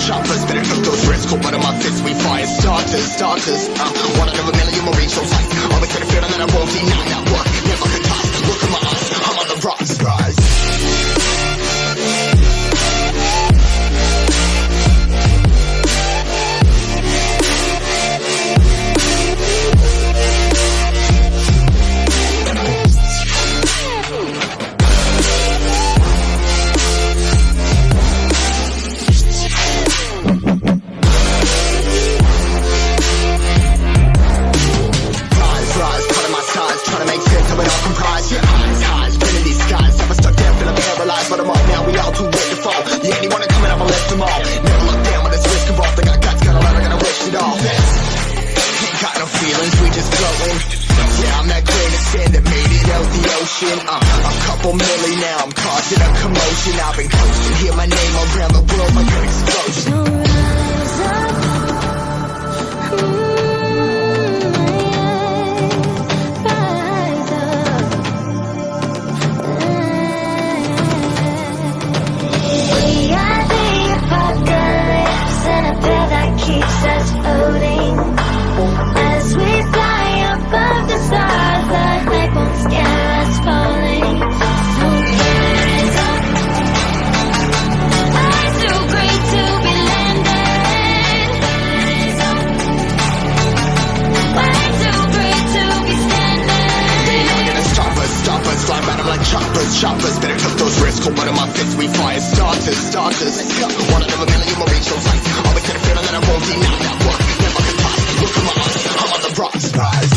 Choppers, better cook those risks. Cool, but on my fists we fire starters. One out of a million will reach those heights. Always got a feeling that I won't deny that work. Never could toss. Look at my eyes, I'm on the rocks, guys. But I'm up now, we all too late to fall. Yeah, anyone coming up, I'll lift them all. Never look down when there's risk involved. They got guts, got a lot, I gotta wish it all. Ain't got no feelings, we just floating. Yeah, I'm that grain of sand that made it out the ocean. A couple milli now, I'm causing a commotion. I've been coasting, hear my name around the world like an explosion. Keeps us floating as we fly above the stars. The light won't scare us falling. So rise up. Fly so great to be landed. Rise up. Fly so great to be standing. They never gonna stop us. Fly by them like choppers. Better cook those risks. Cool, but on my fists we fire starters. Let's go. One out of a million will reach those heights. Always got a feeling that I won't deny that work. Never could toss. Look at my eyes, I'm on the rocks, guys.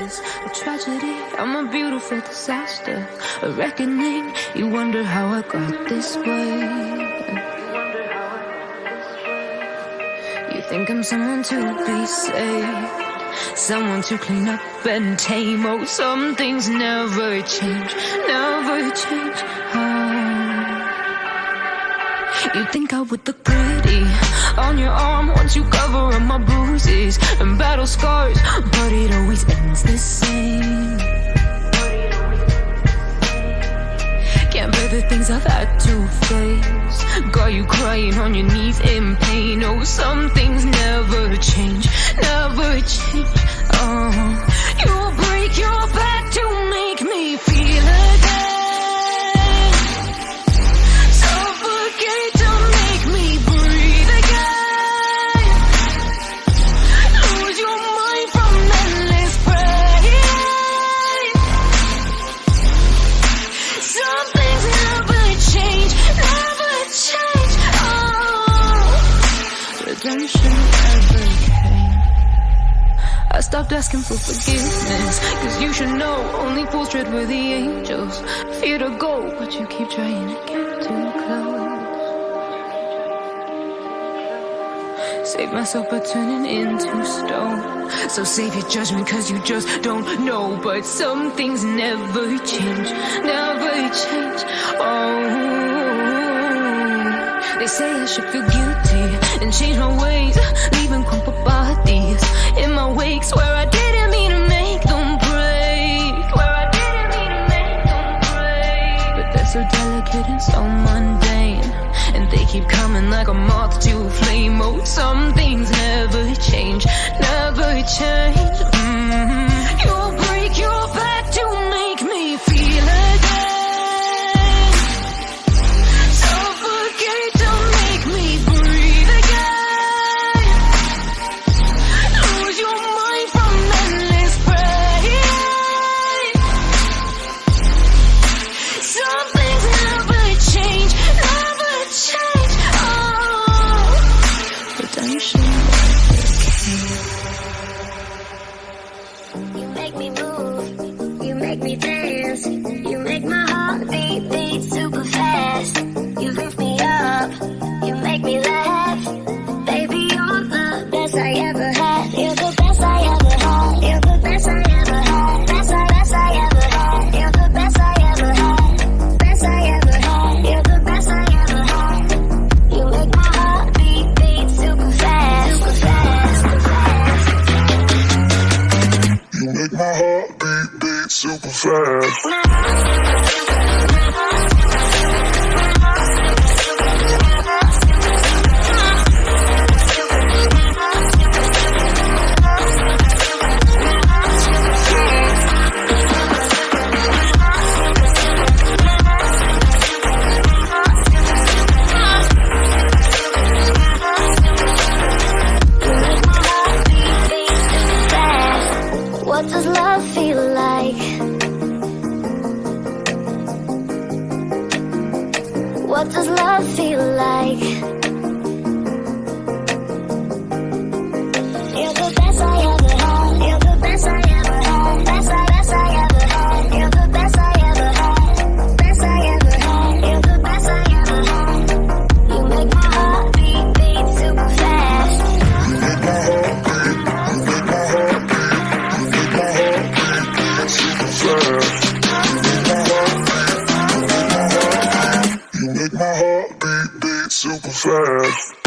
is a tragedy. I'm a beautiful disaster, a reckoning. You wonder how I got this way. You think I'm someone to be saved, someone to clean up and tame. Oh, some things never change, never change. You think I would look pretty on your arm once you cover up my bruises and battle scars, but it always ends the same. Can't bear the things I've had to face, got you crying on your knees in pain. Oh, some things never change, never change. You'll break your back to make me feel again. I stopped asking for forgiveness, cause you should know only fools tread where the angels fear to go, but you keep trying to get too close. Save myself by turning into stone, so save your judgment cause you just don't know. But some things never change, never change. They say I should feel guilty and change my ways, leaving crumpled bodies in my wake. Swear I didn't mean to make them break, swear I didn't mean to make them break. But they're so delicate and so mundane, and they keep coming like a moth to a flame. Oh, some things never change, never change. You'll break your back to make me feel again. You make me move, you make me dance, you make my heart beat super fast. You lift me up, you make me laugh. Baby, you're the best I ever had. You're the best I ever had. You're the best I ever had. Best I ever had. You're the best I ever had. Best I ever had. You're the best I ever had. You make my heart beat super fast, super fast, super fast. You make my heart beat super fast. What does love feel like? What does love feel like? You're the best I ever had. You're the best I ever had. Best I ever had. You're the best I ever had. Best I ever had. You're the best I ever had. You make my heart beat super fast. You make my heart beat super fast. You make my heart beat super fast.